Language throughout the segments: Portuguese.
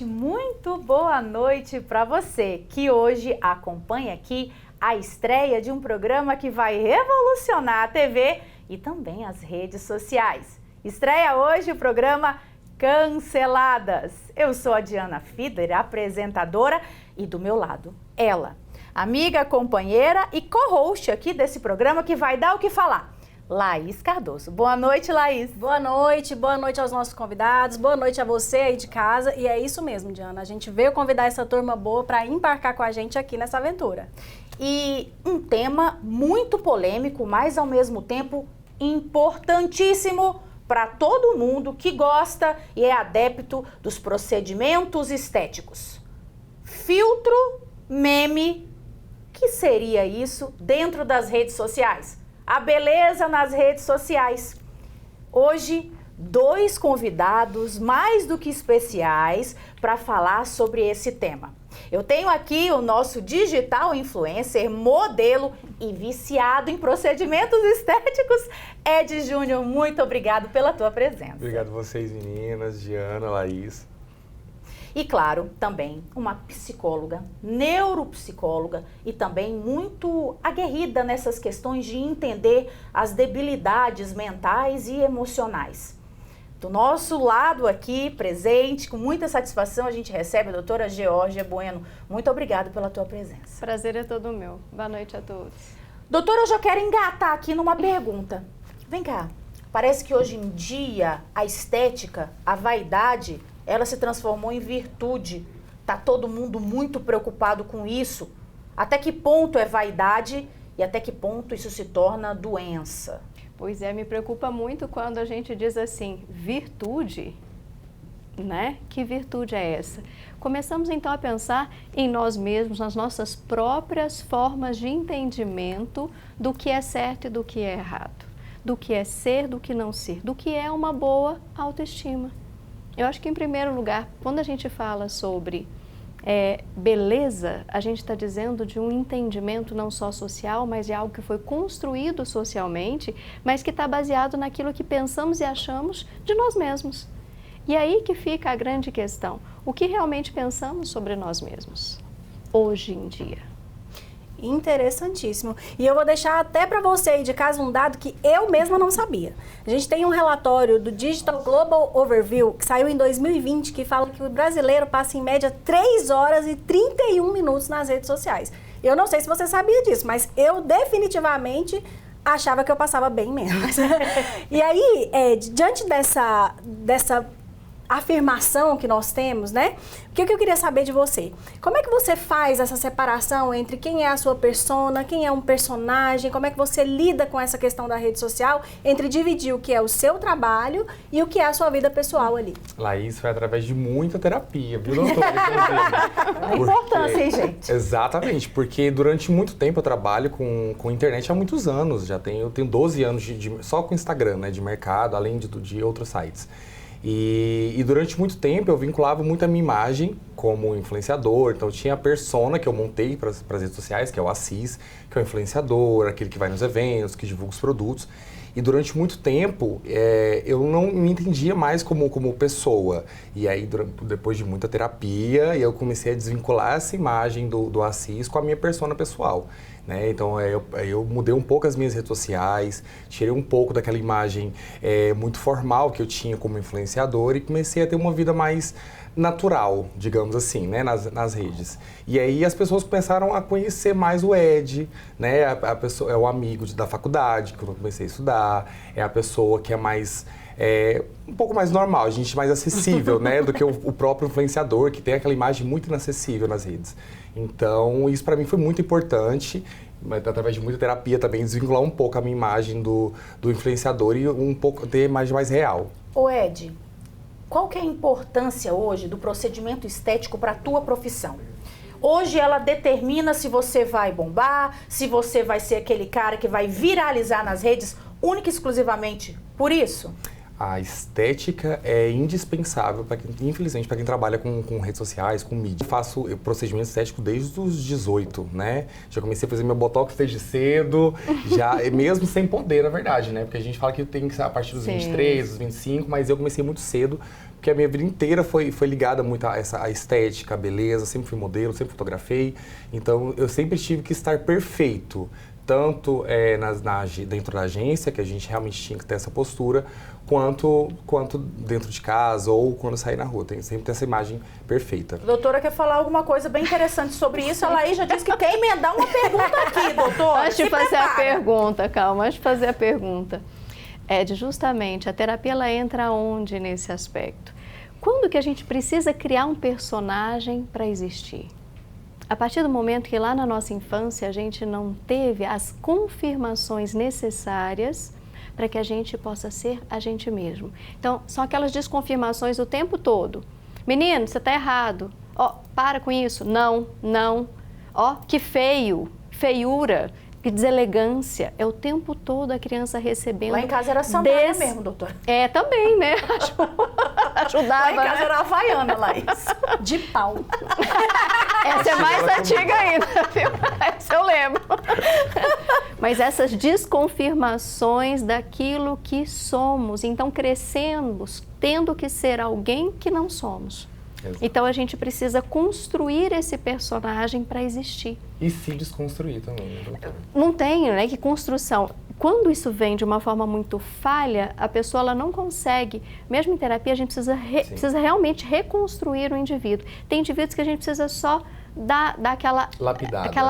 muito boa noite para você que hoje acompanha aqui a estreia de um programa que vai revolucionar a TV e também as redes sociais. Estreia hoje o programa Canceladas. Eu sou a Diana Fiedler, apresentadora, e do meu lado, ela, amiga, companheira e co-host aqui desse programa que vai dar o que falar. Laís Cardoso. Boa noite, Laís. Boa noite aos nossos convidados, boa noite a você aí de casa. E é isso mesmo, Diana, a gente veio convidar essa turma boa para embarcar com a gente aqui nessa aventura. E um tema muito polêmico, mas ao mesmo tempo importantíssimo para todo mundo que gosta e é adepto dos procedimentos estéticos. Filtro, meme, que seria isso dentro das redes sociais? A beleza nas redes sociais. Hoje, dois convidados mais do que especiais para falar sobre esse tema. Eu tenho aqui o nosso digital influencer, modelo e viciado em procedimentos estéticos, Ed Júnior. Muito obrigado pela tua presença. Obrigado a vocês, meninas, Diana, Laís. E claro, também uma psicóloga, neuropsicóloga e também muito aguerrida nessas questões de entender as debilidades mentais e emocionais. Do nosso lado aqui, presente, com muita satisfação, a gente recebe a doutora Geórgia Bueno. Muito obrigada pela tua presença. Prazer é todo meu. Boa noite a todos. Doutora, eu já quero engatar aqui numa pergunta. Vem cá, parece que hoje em dia a estética, a vaidade, ela se transformou em virtude. Tá todo mundo muito preocupado com isso. Até que ponto é vaidade e até que ponto isso se torna doença? Pois é, me preocupa muito quando a gente diz assim, virtude, né? Que virtude é essa? Começamos então a pensar em nós mesmos, nas nossas próprias formas de entendimento do que é certo e do que é errado, do que é ser, do que não ser, do que é uma boa autoestima. Eu acho que, em primeiro lugar, quando a gente fala sobre beleza, a gente está dizendo de um entendimento não só social, mas de algo que foi construído socialmente, mas que está baseado naquilo que pensamos e achamos de nós mesmos. E aí que fica a grande questão. O que realmente pensamos sobre nós mesmos, hoje em dia? Interessantíssimo. E eu vou deixar até para você aí de casa um dado que eu mesma não sabia. A gente tem um relatório do Digital Global Overview, que saiu em 2020, que fala que o brasileiro passa em média 3 horas e 31 minutos nas redes sociais. Eu não sei se você sabia disso, mas eu definitivamente achava que eu passava bem menos. E aí, diante dessa afirmação que nós temos, né? O que eu queria saber de você? Como é que você faz essa separação entre quem é a sua persona, quem é um personagem, como é que você lida com essa questão da rede social, entre dividir o que é o seu trabalho e o que é a sua vida pessoal ali? Laís, foi através de muita terapia, viu, doutora? A importância, hein, gente? Exatamente, porque durante muito tempo eu trabalho com internet há muitos anos, eu tenho 12 anos só com Instagram, né, de mercado, além de outros sites. E durante muito tempo eu vinculava muito a minha imagem como influenciador, então tinha a persona que eu montei para as redes sociais, que é o Assis, que é o influenciador, aquele que vai nos eventos, que divulga os produtos. E durante muito tempo eu não me entendia mais como pessoa. E aí, depois de muita terapia, eu comecei a desvincular essa imagem do Assis com a minha persona pessoal. Né? Então eu mudei um pouco as minhas redes sociais, tirei um pouco daquela imagem muito formal que eu tinha como influenciador e comecei a ter uma vida mais natural, digamos assim, né? nas redes. E aí as pessoas começaram a conhecer mais o Ed, né? A pessoa é o amigo da faculdade que eu comecei a estudar, é a pessoa que é mais um pouco mais normal, a gente mais acessível, né, do que o próprio influenciador, que tem aquela imagem muito inacessível nas redes. Então, isso para mim foi muito importante, mas através de muita terapia também, desvincular um pouco a minha imagem do influenciador e um pouco ter imagem mais real. Ô Ed, qual que é a importância hoje do procedimento estético para a tua profissão? Hoje ela determina se você vai bombar, se você vai ser aquele cara que vai viralizar nas redes única e exclusivamente por isso? A estética é indispensável, infelizmente, para quem trabalha com redes sociais, com mídia. Eu faço procedimento estético desde os 18, né? Já comecei a fazer meu botox desde cedo, mesmo sem poder, na verdade, né? Porque a gente fala que tem que ser a partir dos 23, dos 25, mas eu comecei muito cedo porque a minha vida inteira foi ligada muito a essa a estética, a beleza, sempre fui modelo, sempre fotografei, então eu sempre tive que estar perfeito, tanto dentro da agência, que a gente realmente tinha que ter essa postura, quanto dentro de casa ou quando sair na rua, sempre ter essa imagem perfeita. A doutora quer falar alguma coisa bem interessante sobre isso, ela aí já disse que quer emendar uma pergunta aqui, doutora. Antes de fazer a pergunta, calma, antes de fazer a pergunta. Justamente, a terapia ela entra onde nesse aspecto? Quando que a gente precisa criar um personagem para existir? A partir do momento que lá na nossa infância a gente não teve as confirmações necessárias para que a gente possa ser a gente mesmo. Então, são aquelas desconfirmações o tempo todo. Menino, você está errado. Ó, para com isso. Não, não. Ó, que feio, feiura. Que deselegância, é o tempo todo a criança recebendo... Lá em casa era sandália mesmo, doutora. Também, né? Ajudava. Lá em casa era havaiana, Laís. De pau. Essa é mais antiga ainda, viu? Essa eu lembro. Mas essas desconfirmações daquilo que somos, então crescemos tendo que ser alguém que não somos. Exato. Então a gente precisa construir esse personagem para existir. E se desconstruir também, né, doutora? Não tem, né? Que construção. Quando isso vem de uma forma muito falha, a pessoa ela não consegue, mesmo em terapia, a gente precisa realmente reconstruir o indivíduo. Tem indivíduos que a gente precisa só dar aquela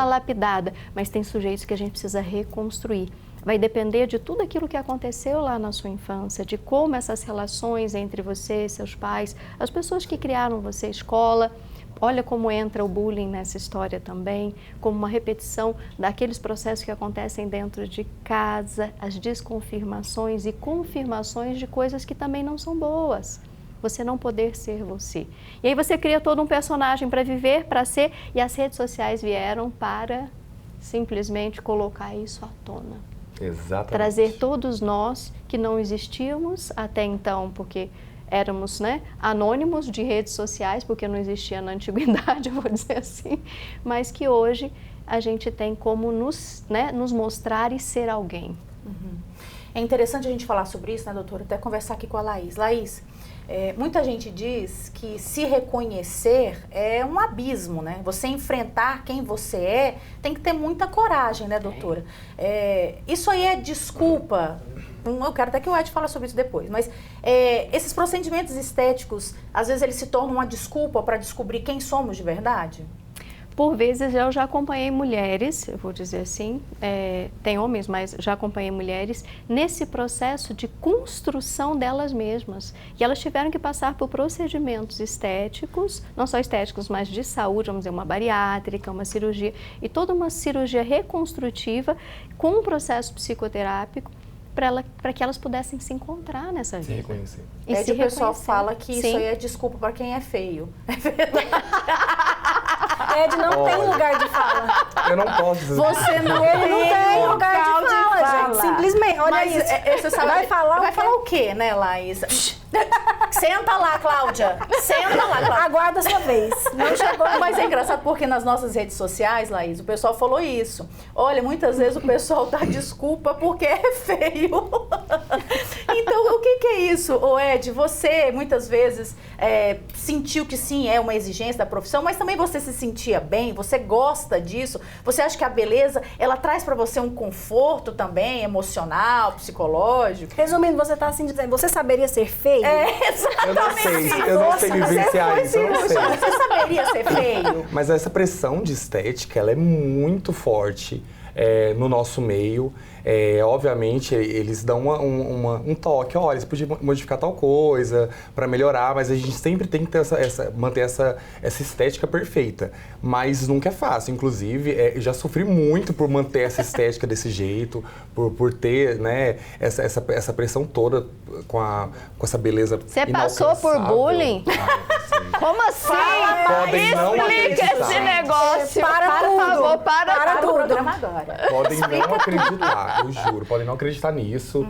lapidada, mas tem sujeitos que a gente precisa reconstruir. Vai depender de tudo aquilo que aconteceu lá na sua infância, de como essas relações entre você, seus pais, as pessoas que criaram você, escola. Olha como entra o bullying nessa história também, como uma repetição daqueles processos que acontecem dentro de casa, as desconfirmações e confirmações de coisas que também não são boas. Você não poder ser você. E aí você cria todo um personagem para viver, para ser, e as redes sociais vieram para simplesmente colocar isso à tona. Exatamente. Trazer todos nós que não existíamos até então, porque éramos, né, anônimos de redes sociais, porque não existia na antiguidade, eu vou dizer assim, mas que hoje a gente tem como nos mostrar e ser alguém. Uhum. É interessante a gente falar sobre isso, né, doutora? Até conversar aqui com a Laís. Laís, muita gente diz que se reconhecer é um abismo, né? Você enfrentar quem você é, tem que ter muita coragem, né, doutora? Isso aí é desculpa. Eu quero até que o Ed fale sobre isso depois, mas esses procedimentos estéticos, às vezes eles se tornam uma desculpa para descobrir quem somos de verdade? Por vezes eu já acompanhei mulheres, eu vou dizer assim, tem homens, mas já acompanhei mulheres nesse processo de construção delas mesmas. E elas tiveram que passar por procedimentos estéticos, não só estéticos, mas de saúde, vamos dizer, uma bariátrica, uma cirurgia, e toda uma cirurgia reconstrutiva com um processo psicoterápico para que elas pudessem se encontrar nessa vida. Se reconhecer. E se o pessoal reconhecer. fala que Sim. isso aí é desculpa para quem é feio. É verdade. Ed não tem lugar de fala. Eu não posso dizer. Você não Ele não tem lugar de fala, gente. Simplesmente, olha Mas, isso. você sabe, vai falar o quê, né, Laís? Senta lá, Cláudia. Senta lá, Cláudia. Aguarda a sua vez. Não chegou. Mas é engraçado porque nas nossas redes sociais, Laís, o pessoal falou isso. Olha, muitas vezes o pessoal dá desculpa porque é feio. Então, o que é isso, Ed? Você, muitas vezes, sentiu que sim, é uma exigência da profissão, mas também você se sentia bem, você gosta disso, você acha que a beleza, ela traz para você um conforto também, emocional, psicológico? Resumindo, você está assim dizendo, você saberia ser feio? Exatamente. Eu não sei vivenciar isso, eu não sei. Você saberia ser feio? Mas essa pressão de estética, ela é muito forte no nosso meio. Obviamente, eles dão um toque, olha, você podia modificar tal coisa para melhorar, mas a gente sempre tem que ter manter essa estética perfeita. Mas nunca é fácil, inclusive, já sofri muito por manter essa estética desse jeito, por ter, né, essa pressão toda com essa beleza Você passou por bullying? Como assim? Podem não Explica acreditar. esse negócio. Para Por tudo. favor, para Para o tudo. programa agora. Podem não acreditar, eu juro, podem não acreditar nisso.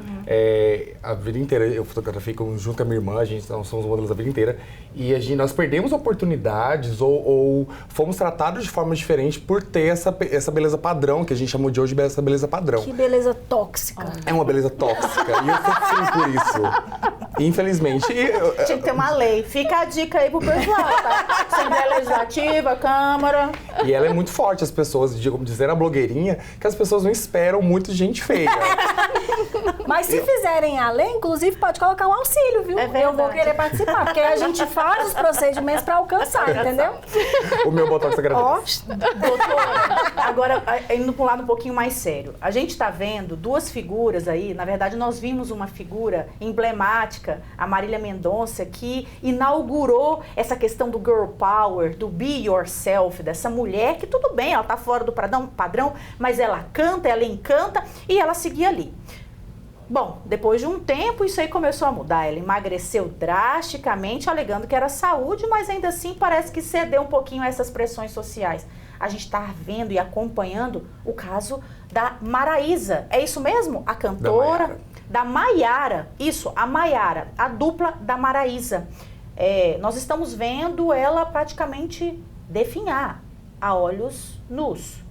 A vida inteira, eu fotografei junto com a minha irmã, nós somos modelos a vida inteira, e nós perdemos oportunidades ou fomos tratados de forma diferente por ter essa beleza padrão, que a gente chamou de hoje essa beleza padrão. Que beleza tóxica. É uma beleza tóxica, e eu sofri por isso. Infelizmente. Tinha que ter uma lei. Fica a dica aí pro pessoal, tá? Assembleia Legislativa, Câmara. E ela é muito forte, as pessoas, como dizer a blogueirinha, que as pessoas não esperam muito de gente feia. Mas se fizerem a lei, inclusive pode colocar um auxílio, viu? É verdade. Eu vou querer participar, porque a gente faz os procedimentos para alcançar, entendeu? O meu botox agradece. Doutora, agora indo para um lado um pouquinho mais sério. A gente está vendo duas figuras aí, na verdade nós vimos uma figura emblemática, a Marília Mendonça, que inaugurou essa questão do girl power, do be yourself, dessa mulher que tudo bem, ela tá fora do padrão, mas ela canta, ela encanta e ela seguia ali. Bom, depois de um tempo isso aí começou a mudar, ela emagreceu drasticamente, alegando que era saúde, mas ainda assim parece que cedeu um pouquinho a essas pressões sociais. A gente está vendo e acompanhando o caso da Maraísa, é isso mesmo? A cantora da Maiara, isso, a Maiara, a dupla da Maraísa. Nós estamos vendo ela praticamente definhar a olhos nus.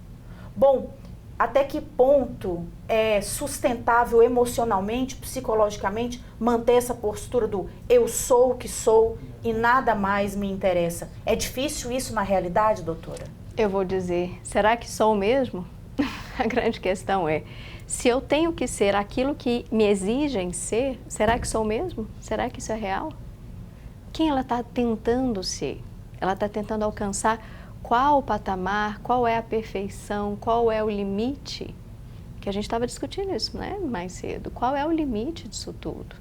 Bom, até que ponto é sustentável emocionalmente, psicologicamente, manter essa postura do eu sou o que sou e nada mais me interessa? É difícil isso na realidade, doutora? Eu vou dizer, será que sou mesmo? A grande questão é, se eu tenho que ser aquilo que me exigem ser, será que sou mesmo? Será que isso é real? Quem ela está tentando ser? Ela está tentando alcançar qual o patamar, qual é a perfeição, qual é o limite? Que a gente estava discutindo isso, né, mais cedo. Qual é o limite disso tudo?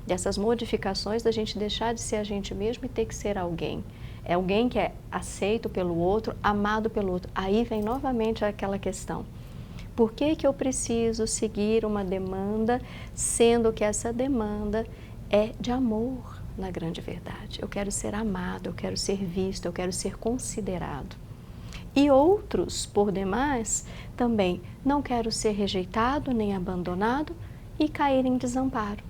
Dessas modificações da gente deixar de ser a gente mesmo e ter que ser alguém. É alguém que é aceito pelo outro, amado pelo outro. Aí vem novamente aquela questão. Por que que eu preciso seguir uma demanda, sendo que essa demanda é de amor, na grande verdade? Eu quero ser amado, eu quero ser visto, eu quero ser considerado. E outros, por demais, também não quero ser rejeitado nem abandonado e cair em desamparo.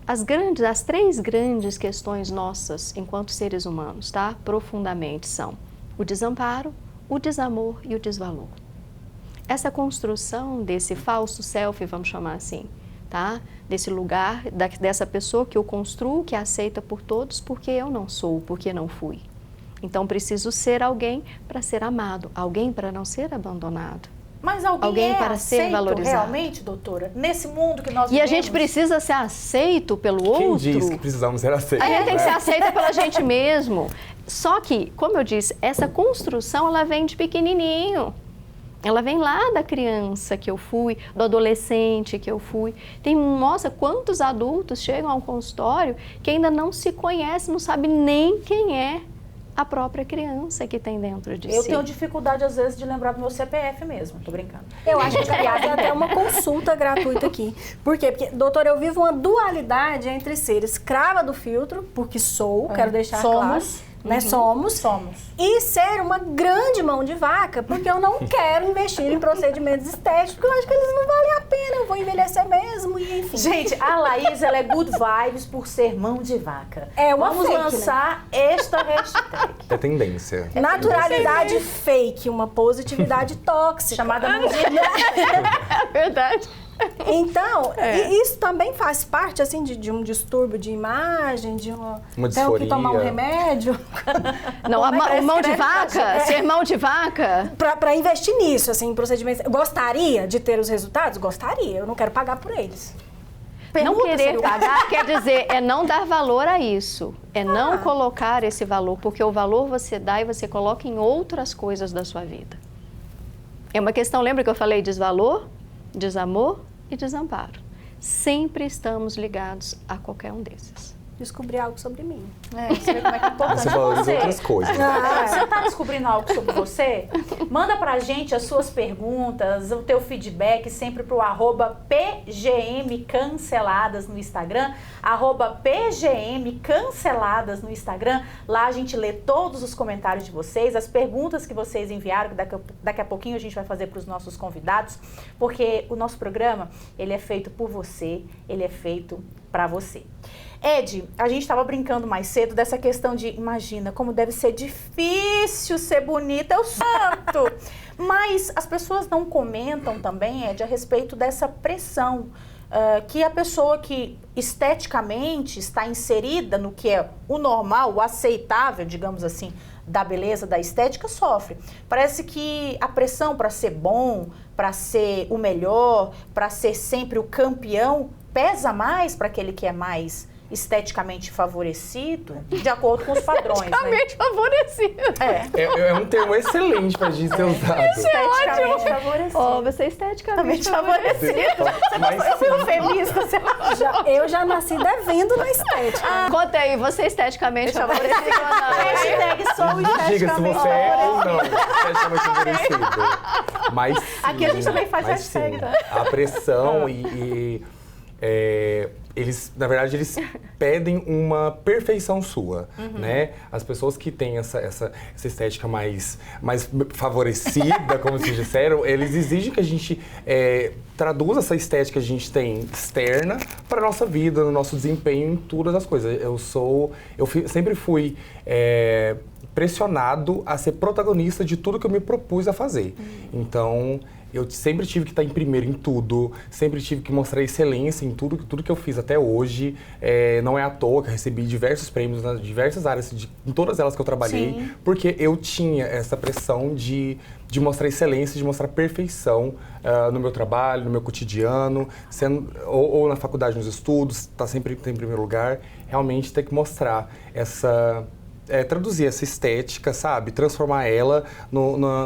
As três grandes questões nossas, enquanto seres humanos, tá? Profundamente, são o desamparo, o desamor e o desvalor. Essa construção desse falso self, vamos chamar assim, tá? Desse lugar, dessa pessoa que eu construo, que é aceita por todos, porque eu não sou, porque não fui. Então, preciso ser alguém para ser amado, alguém para não ser abandonado. Mas alguém para ser valorizado realmente, doutora? Nesse mundo que nós vivemos? E a gente precisa ser aceito pelo outro. Quem diz que precisamos ser aceitos? A gente tem que ser né? aceita pela gente mesmo. Só que, como eu disse, essa construção, ela vem de pequenininho. Ela vem lá da criança que eu fui, do adolescente que eu fui. Nossa, quantos adultos chegam ao consultório que ainda não se conhecem, não sabem nem quem é a própria criança que tem dentro de si. Eu tenho dificuldade, às vezes, de lembrar do meu CPF mesmo, tô brincando. Eu acho que, aliás, tem até uma consulta gratuita aqui. Por quê? Porque, doutora, eu vivo uma dualidade entre ser escrava do filtro, porque sou, quero deixar claro, né? Somos. E ser uma grande mão de vaca, porque eu não quero investir em procedimentos estéticos, porque eu acho que eles não valem a pena, eu vou envelhecer mesmo, e enfim. Gente, a Laís, ela é good vibes por ser mão de vaca. É uma Vamos fake, lançar esta hashtag. É tendência. Naturalidade fake, uma positividade tóxica. Chamada mão de vaca. É verdade. Então, isso também faz parte, assim, de um distúrbio de imagem, de uma tenho disforia. que tomar um remédio. Não, Como mão de vaca? Ser mão de vaca? Pra investir nisso, assim, em procedimentos. Gostaria de ter os resultados? Gostaria. Eu não quero pagar por eles. Não Pergunta, querer seria o- pagar quer dizer, é não dar valor a isso. É não colocar esse valor, porque o valor você dá e você coloca em outras coisas da sua vida. É uma questão, lembra que eu falei desvalor, desamor e desamparo. Sempre estamos ligados a qualquer um desses. descobri algo sobre mim. Você vê como é que é importante. Você valoriza outras coisas. Você está descobrindo algo sobre você? Manda pra gente as suas perguntas, o teu feedback sempre pro @PGMcanceladas no Instagram, @PGMcanceladas no Instagram. Lá a gente lê todos os comentários de vocês, as perguntas que vocês enviaram, que daqui a pouquinho a gente vai fazer para os nossos convidados, porque o nosso programa, ele é feito por você, ele é feito para você. Ed, a gente estava brincando mais cedo dessa questão de, imagina, como deve ser difícil ser bonita, eu santo! Mas as pessoas não comentam também, Ed, a respeito dessa pressão que a pessoa que esteticamente está inserida no que é o normal, o aceitável, digamos assim, da beleza, da estética, sofre. Parece que a pressão para ser bom, para ser o melhor, para ser sempre o campeão, pesa mais para aquele que é mais esteticamente favorecido, de acordo com os padrões, esteticamente favorecido. É um termo excelente pra gente ser usado. Esteticamente favorecido. Você é esteticamente favorecido. Eu fui eufemista. Eu já nasci devendo na estética. Conta aí, você é esteticamente favorecido ou não? Hashtag sou esteticamente Diga se você é ou não esteticamente favorecido. Mas sim, aqui a gente também faz mas hashtag, sim, tá? a pressão eles, na verdade, eles pedem uma perfeição sua, né? As pessoas que têm essa estética mais favorecida, como vocês disseram, eles exigem que a gente traduza essa estética que a gente tem externa para a nossa vida, no nosso desempenho, em todas as coisas. Sempre fui pressionado a ser protagonista de tudo que eu me propus a fazer. Então, eu sempre tive que estar em primeiro em tudo, sempre tive que mostrar excelência em tudo que eu fiz até hoje. Não é à toa que eu recebi diversos prêmios nas diversas áreas, em todas elas que eu trabalhei, sim, porque eu tinha essa pressão de mostrar excelência, de mostrar perfeição no meu trabalho, no meu cotidiano, ou na faculdade, nos estudos, tá sempre em primeiro lugar. Realmente ter que mostrar traduzir essa estética, sabe? Transformar ela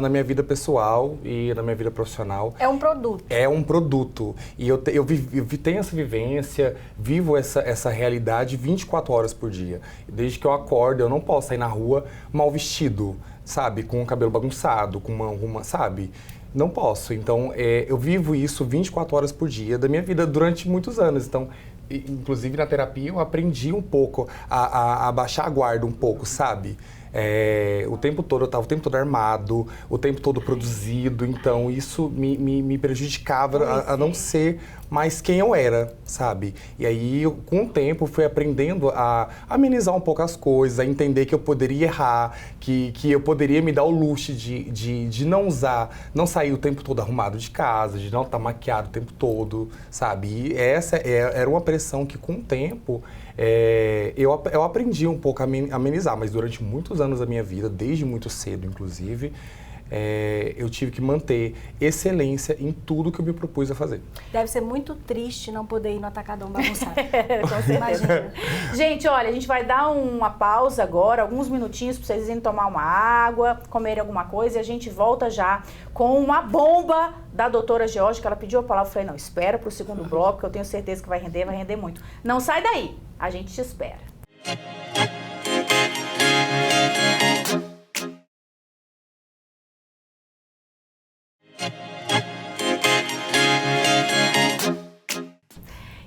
na minha vida pessoal e na minha vida profissional. É um produto. É um produto. E eu tenho essa vivência, vivo essa realidade 24 horas por dia. Desde que eu acordo, eu não posso sair na rua mal vestido, sabe? Com o cabelo bagunçado, com uma sabe? Não posso. Então, eu vivo isso 24 horas por dia da minha vida durante muitos anos. Então, inclusive na terapia eu aprendi um pouco a baixar a guarda um pouco, sabe? O tempo todo eu estava o tempo todo armado, o tempo todo produzido, então isso me prejudicava a não ser mais quem eu era, sabe? E aí, com o tempo, fui aprendendo a amenizar um pouco as coisas, a entender que eu poderia errar, que eu poderia me dar o luxo de não sair o tempo todo arrumado de casa, de não estar maquiado o tempo todo, sabe? E essa era uma pressão que, com o tempo, eu aprendi um pouco a amenizar, mas durante muitos anos da minha vida, desde muito cedo, inclusive, eu tive que manter excelência em tudo que eu me propus a fazer. Deve ser muito triste não poder ir no atacadão bagunçado. Você imagina. Gente, olha, a gente vai dar uma pausa agora, alguns minutinhos para vocês irem tomar uma água, comerem alguma coisa, e a gente volta já com uma bomba da doutora Georgia, que ela pediu a palavra. Eu falei, não, espera para o segundo bloco, que eu tenho certeza que vai render muito. Não sai daí, a gente te espera.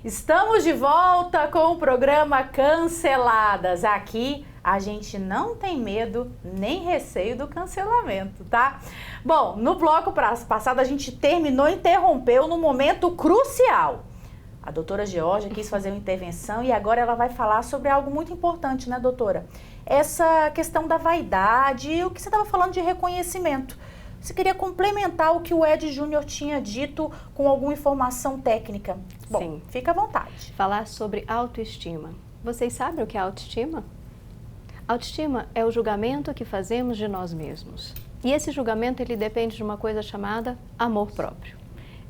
Estamos de volta com o programa Canceladas. Aqui a gente não tem medo nem receio do cancelamento, tá? Bom, no bloco passado a gente interrompeu num momento crucial. A doutora Georgia quis fazer uma intervenção e agora ela vai falar sobre algo muito importante, né, doutora? Essa questão da vaidade e o que você estava falando de reconhecimento. Você queria complementar o que o Ed Júnior tinha dito com alguma informação técnica? Bom, sim, fica à vontade. Falar sobre autoestima. Vocês sabem o que é autoestima? Autoestima é o julgamento que fazemos de nós mesmos. E esse julgamento, ele depende de uma coisa chamada amor próprio.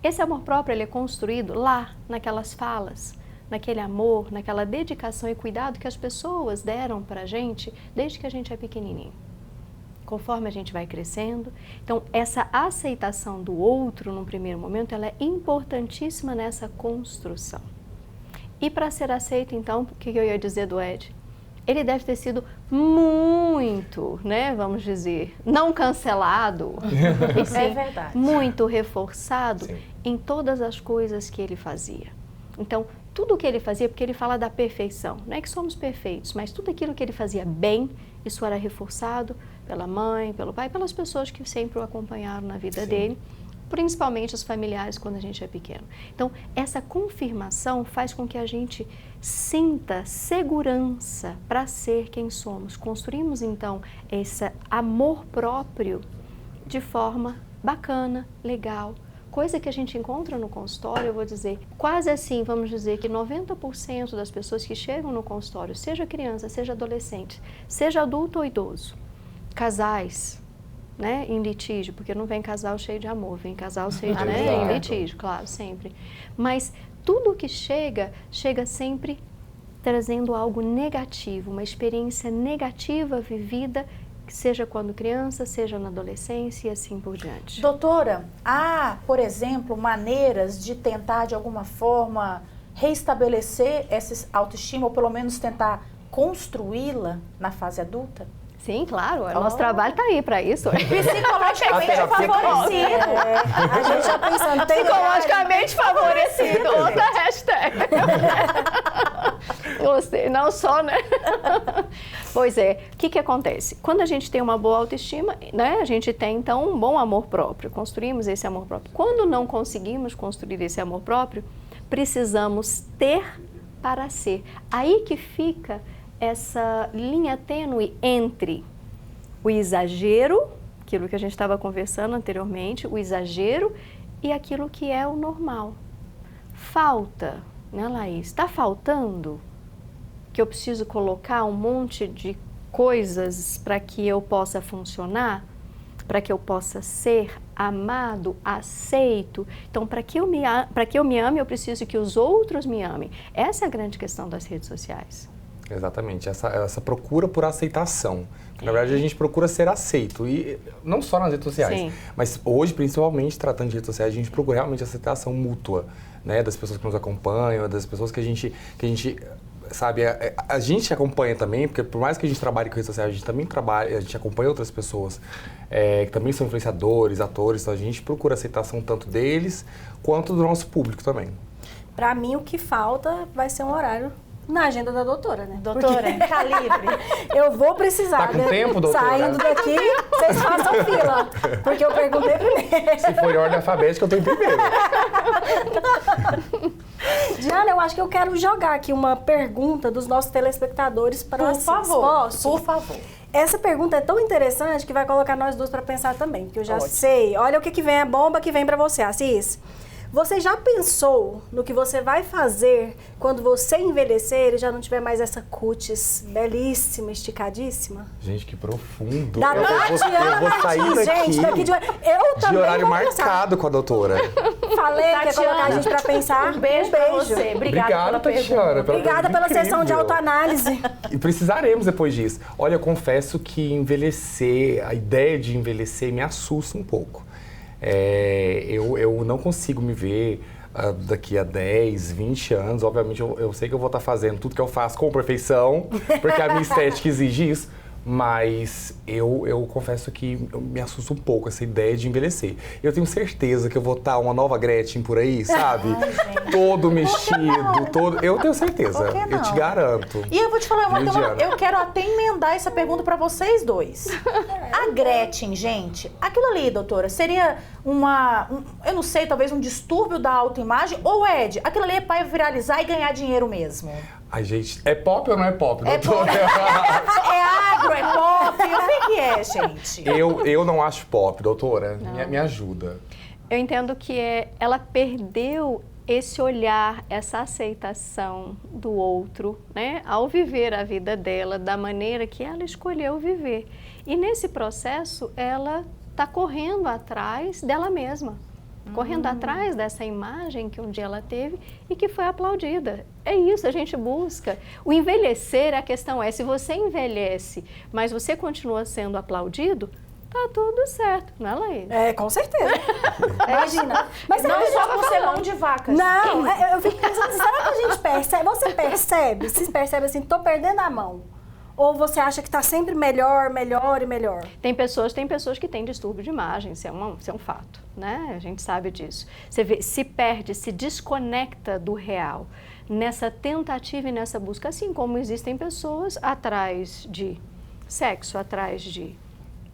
Esse amor próprio, ele é construído lá, naquelas falas, naquele amor, naquela dedicação e cuidado que as pessoas deram pra gente desde que a gente é pequenininho. Conforme a gente vai crescendo. Então, essa aceitação do outro, num primeiro momento, ela é importantíssima nessa construção. E para ser aceito, então, o que eu ia dizer do Ed? Ele deve ter sido muito, né, vamos dizer, não cancelado, e sim, É verdade. muito reforçado Sim. em todas as coisas que ele fazia. Então, tudo o que ele fazia, porque ele fala da perfeição, não é que somos perfeitos, mas tudo aquilo que ele fazia bem, isso era reforçado pela mãe, pelo pai, pelas pessoas que sempre o acompanharam na vida Sim. dele, principalmente os familiares quando a gente é pequeno. Então, essa confirmação faz com que a gente sinta segurança para ser quem somos. Construímos, então, esse amor próprio de forma bacana, legal. Coisa que a gente encontra no consultório, eu vou dizer, quase assim, vamos dizer que 90% das pessoas que chegam no consultório, seja criança, seja adolescente, seja adulto ou idoso, casais, né, em litígio, porque não vem casal cheio de amor, vem casal cheio de, né, em litígio, claro, sempre. Mas tudo que chega sempre trazendo algo negativo, uma experiência negativa vivida, seja quando criança, seja na adolescência e assim por diante. Doutora, há, por exemplo, maneiras de tentar, de alguma forma, reestabelecer essa autoestima, ou pelo menos tentar construí-la na fase adulta? Sim, claro, o nosso trabalho está aí para isso. Psicologicamente favorecido. A gente já pensando, tem Psicologicamente favorecido, outra hashtag. Gostei, não só, né? Pois é, o que acontece? Quando a gente tem uma boa autoestima, né, a gente tem então um bom amor próprio, construímos esse amor próprio. Quando não conseguimos construir esse amor próprio, precisamos ter para ser. Aí que fica essa linha tênue entre o exagero, aquilo que a gente estava conversando anteriormente, o exagero e aquilo que é o normal. Falta, né, Laís? Está faltando que eu preciso colocar um monte de coisas para que eu possa funcionar, para que eu possa ser amado, aceito. Então, para que eu me ame, eu preciso que os outros me amem. Essa é a grande questão das redes sociais. Exatamente, essa procura por aceitação. Na verdade, a gente procura ser aceito, e não só nas redes sociais, Sim. mas hoje, principalmente, tratando de redes sociais, a gente procura realmente aceitação mútua, né, das pessoas que nos acompanham, das pessoas que a gente sabe, a gente acompanha também, porque por mais que a gente trabalhe com redes sociais, a gente também trabalha, a gente acompanha outras pessoas que também são influenciadores, atores, então a gente procura aceitação tanto deles, quanto do nosso público também. Pra mim, o que falta vai ser um horário na agenda da doutora, né? Doutora, tá livre. Eu vou precisar. Tá com tempo, doutora? Saindo daqui, vocês façam fila. Porque eu perguntei primeiro. Se for em ordem alfabética, eu tô em primeiro. Diana, eu acho que eu quero jogar aqui uma pergunta dos nossos telespectadores para Por vocês. favor, Posso? por favor. Essa pergunta é tão interessante que vai colocar nós duas para pensar também, porque eu já Ótimo. sei. Olha o que vem, a bomba que vem para você, Assis. Você já pensou no que você vai fazer quando você envelhecer e já não tiver mais essa cutis belíssima, esticadíssima? Gente, que profundo. Da eu vou sair daqui, gente, daqui de eu também de horário vou pensar. marcado com a doutora. Falei que ia colocar a gente pra pensar. Um beijo pra você. Obrigada pela Tatiana, pergunta. Obrigada pela incrível. sessão de autoanálise. E precisaremos depois disso. Olha, eu confesso que envelhecer, a ideia de envelhecer me assusta um pouco. Eu não consigo me ver daqui a 10, 20 anos. Obviamente, eu sei que eu vou estar fazendo tudo que eu faço com perfeição, porque a minha estética exige isso. Mas eu confesso que me assusta um pouco essa ideia de envelhecer. Eu tenho certeza que eu vou estar uma nova Gretchen por aí, sabe? Todo mexido, todo... Eu tenho certeza, Por que não? eu te garanto. E eu vou te falar, Viu, Diana? eu quero até emendar essa pergunta para vocês dois. A Gretchen, gente, aquilo ali, doutora, seria eu não sei, talvez um distúrbio da autoimagem? Ou, Ed, aquilo ali é para viralizar e ganhar dinheiro mesmo? Ai, gente, é pop ou não é pop, É doutora? É agro, é pop? O que é, gente? Eu não acho pop, doutora. Me ajuda. Eu entendo que ela perdeu esse olhar, essa aceitação do outro, né, ao viver a vida dela da maneira que ela escolheu viver. E nesse processo, ela está correndo atrás dela mesma. Correndo atrás dessa imagem que um dia ela teve e que foi aplaudida. É isso, a gente busca. O envelhecer, a questão é, se você envelhece, mas você continua sendo aplaudido, tá tudo certo, não é, Laís? Com certeza. Imagina. Mas Não será só por ser mão de vacas. Não, eu fico pensando assim, será que a gente percebe? Você percebe? Se percebe assim, tô perdendo a mão? Ou você acha que tá sempre melhor, melhor e melhor? Tem pessoas que têm distúrbio de imagem, isso é um fato, né? A gente sabe disso. Você vê, se perde, se desconecta do real nessa tentativa e nessa busca, assim como existem pessoas atrás de sexo, atrás de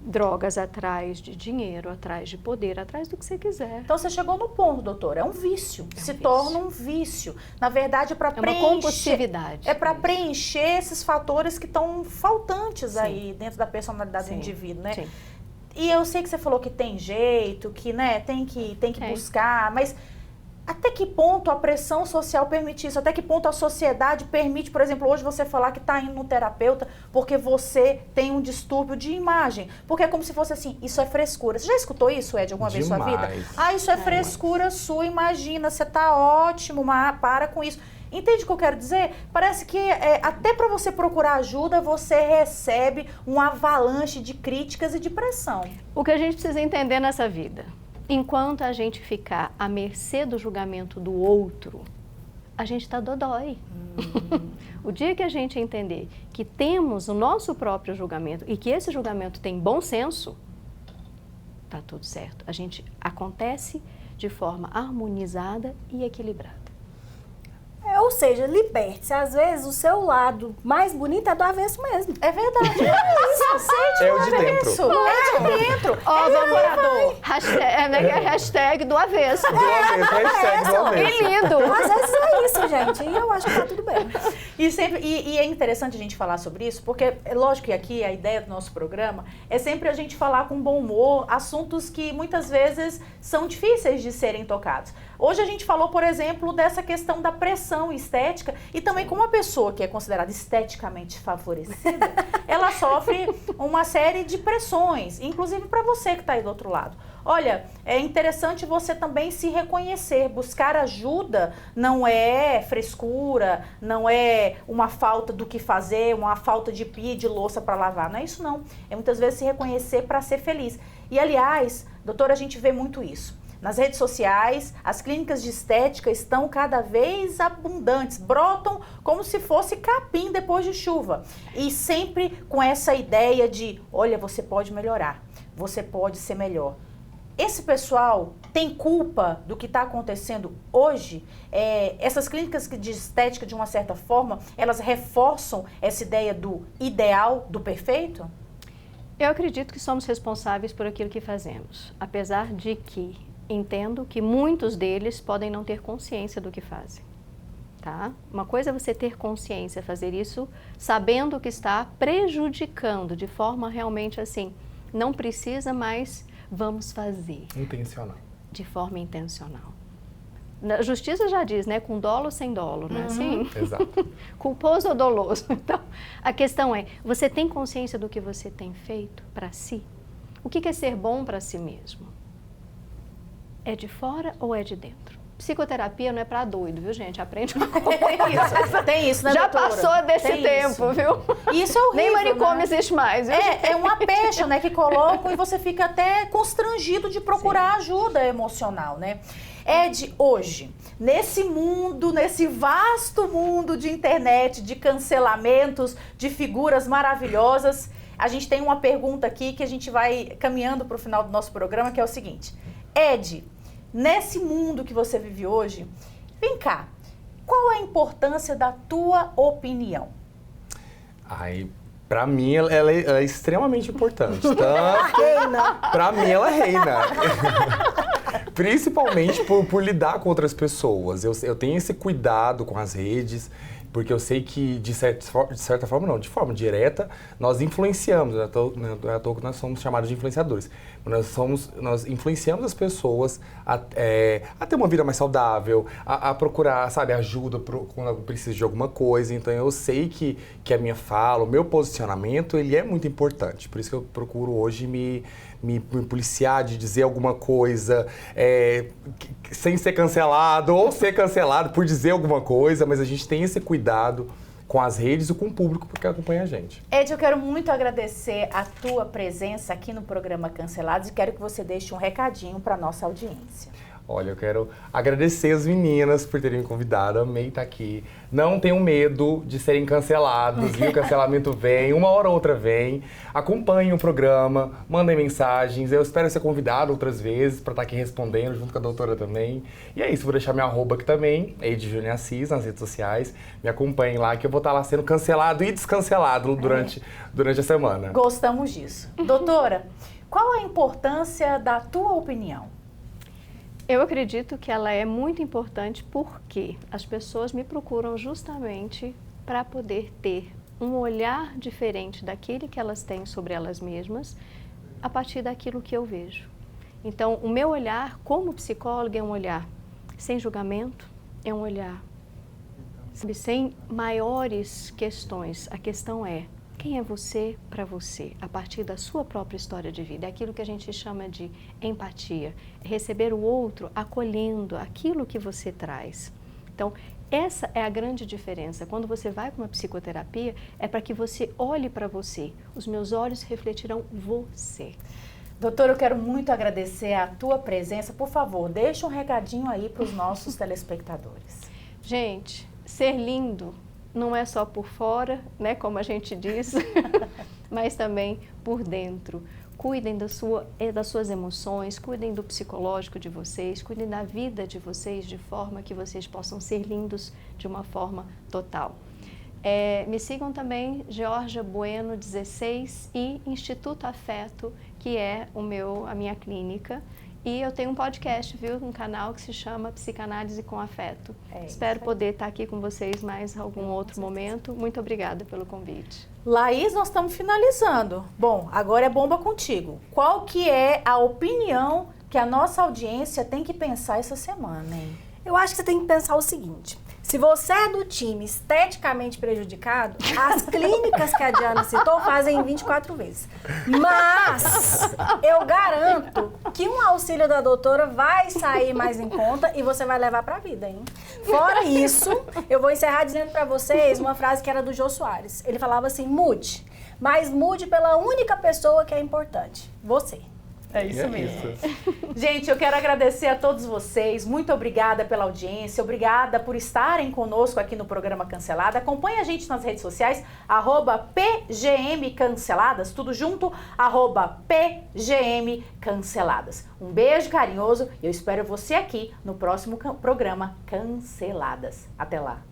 drogas, atrás de dinheiro, atrás de poder, atrás do que você quiser. Então você chegou no ponto, doutora, é um vício, se torna um vício. Na verdade, é para preencher... uma compulsividade. É para preencher esses fatores que estão faltantes aí dentro da personalidade do indivíduo, né? Sim. E eu sei que você falou que tem jeito, que, né, tem que buscar, mas até que ponto a pressão social permite isso? Até que ponto a sociedade permite, por exemplo, hoje você falar que está indo no terapeuta porque você tem um distúrbio de imagem? Porque é como se fosse assim, isso é frescura. Você já escutou isso, Ed, alguma vez na sua vida? Ah, isso é frescura sua, imagina, você tá ótimo, mas para com isso. Entende o que eu quero dizer? Parece que até para você procurar ajuda, você recebe um avalanche de críticas e de pressão. O que a gente precisa entender nessa vida, enquanto a gente ficar à mercê do julgamento do outro, a gente está dodói. O dia que a gente entender que temos o nosso próprio julgamento e que esse julgamento tem bom senso, tá tudo certo. A gente acontece de forma harmonizada e equilibrada. Ou seja, liberte-se. Às vezes o seu lado mais bonito é do avesso mesmo. É verdade. Se aceite É o de dentro. É de dentro. Ó, decorador. Hashtag do avesso. Hashtag do avesso. Que lindo. Às vezes é isso, gente. E eu acho que tá tudo bem. E é interessante a gente falar sobre isso, porque é lógico que aqui a ideia do nosso programa é sempre a gente falar com bom humor assuntos que muitas vezes são difíceis de serem tocados. Hoje a gente falou, por exemplo, dessa questão da pressão estética e também como uma pessoa que é considerada esteticamente favorecida, ela sofre uma série de pressões, inclusive para você que está aí do outro lado. Olha, é interessante você também se reconhecer, buscar ajuda não é frescura, não é uma falta do que fazer, uma falta de pia, de louça para lavar, não é isso não. É muitas vezes se reconhecer para ser feliz. E aliás, doutora, a gente vê muito isso. Nas redes sociais, as clínicas de estética estão cada vez abundantes, brotam como se fosse capim depois de chuva. E sempre com essa ideia de, olha, você pode melhorar, você pode ser melhor. Esse pessoal tem culpa do que está acontecendo hoje? Essas clínicas de estética, de uma certa forma, elas reforçam essa ideia do ideal, do perfeito? Eu acredito que somos responsáveis por aquilo que fazemos, apesar de que entendo que muitos deles podem não ter consciência do que fazem, tá? Uma coisa é você ter consciência, fazer isso sabendo que está prejudicando de forma realmente assim, não precisa, mas vamos fazer. Intencional. De forma intencional. A justiça já diz, né? Com dolo ou sem dolo, né? Assim? Exato. Culposo ou doloso. Então, a questão é, você tem consciência do que você tem feito para si? O que é ser bom para si mesmo? É de fora ou é de dentro? Psicoterapia não é para doido, viu, gente? Aprende uma coisa. Tem isso, né, Já doutora? passou desse Tem tempo, isso. viu? E isso é horrível, Nem manicômio né? existe mais, viu? É uma pecha, né, que colocam e você fica até constrangido de procurar ajuda emocional, né? Ed, hoje, nesse mundo, nesse vasto mundo de internet, de cancelamentos, de figuras maravilhosas, a gente tem uma pergunta aqui que a gente vai caminhando para o final do nosso programa, que é o seguinte. Ed, nesse mundo que você vive hoje, vem cá, qual a importância da tua opinião? Aí, pra mim, ela é extremamente importante. Pra mim, ela reina. Principalmente por lidar com outras pessoas. Eu tenho esse cuidado com as redes, porque eu sei que, de certa forma, não, de forma direta, nós influenciamos, não é à toa que nós somos chamados de influenciadores. Nós influenciamos as pessoas a ter uma vida mais saudável, a procurar, sabe, ajuda quando precisa de alguma coisa. Então, eu sei que a minha fala, o meu posicionamento, ele é muito importante. Por isso que eu procuro hoje me policiar de dizer alguma coisa sem ser cancelado ou ser cancelado por dizer alguma coisa, mas a gente tem esse cuidado com as redes e com o público que acompanha a gente. Ed, eu quero muito agradecer a tua presença aqui no programa Cancelados e quero que você deixe um recadinho para nossa audiência. Olha, eu quero agradecer as meninas por terem me convidado, amei estar aqui. Não tenham medo de serem cancelados, viu? O cancelamento vem, uma hora ou outra vem. Acompanhem o programa, mandem mensagens. Eu espero ser convidado outras vezes para estar aqui respondendo, junto com a doutora também. E é isso, vou deixar minha arroba aqui também, Ed Assis, nas redes sociais. Me acompanhem lá, que eu vou estar lá sendo cancelado e descancelado durante a semana. Gostamos disso. Doutora, qual a importância da tua opinião? Eu acredito que ela é muito importante porque as pessoas me procuram justamente para poder ter um olhar diferente daquele que elas têm sobre elas mesmas a partir daquilo que eu vejo. Então, o meu olhar como psicóloga é um olhar sem julgamento, é um olhar sem maiores questões. A questão é: quem é você para você, a partir da sua própria história de vida? É aquilo que a gente chama de empatia, é receber o outro acolhendo aquilo que você traz. Então, essa é a grande diferença. Quando você vai para uma psicoterapia, é para que você olhe para você. Os meus olhos refletirão você. Doutora, eu quero muito agradecer a tua presença. Por favor, deixa um recadinho aí para os nossos telespectadores. Gente, ser lindo não é só por fora, né, como a gente diz, mas também por dentro. Cuidem das suas emoções, cuidem do psicológico de vocês, cuidem da vida de vocês de forma que vocês possam ser lindos de uma forma total. Me sigam também, Georgia Bueno 16 e Instituto Afeto, que é a minha clínica. E eu tenho um podcast, viu? Um canal que se chama Psicanálise com Afeto. Espero poder estar aqui com vocês mais algum outro momento. Muito obrigada pelo convite. Laís, nós estamos finalizando. Bom, agora é bomba contigo. Qual que é a opinião que a nossa audiência tem que pensar essa semana, hein? Eu acho que você tem que pensar o seguinte: se você é do time esteticamente prejudicado, as clínicas que a Diana citou fazem 24 vezes. Mas eu garanto que um auxílio da doutora vai sair mais em conta e você vai levar pra vida, hein? Fora isso, eu vou encerrar dizendo pra vocês uma frase que era do Jô Soares. Ele falava assim: mude, mas mude pela única pessoa que é importante, você. É isso mesmo. Gente, eu quero agradecer a todos vocês. Muito obrigada pela audiência. Obrigada por estarem conosco aqui no programa Cancelada. Acompanhe a gente nas redes sociais, @PGMcanceladas, tudo junto, @PGMcanceladas. Um beijo carinhoso e eu espero você aqui no próximo programa Canceladas. Até lá.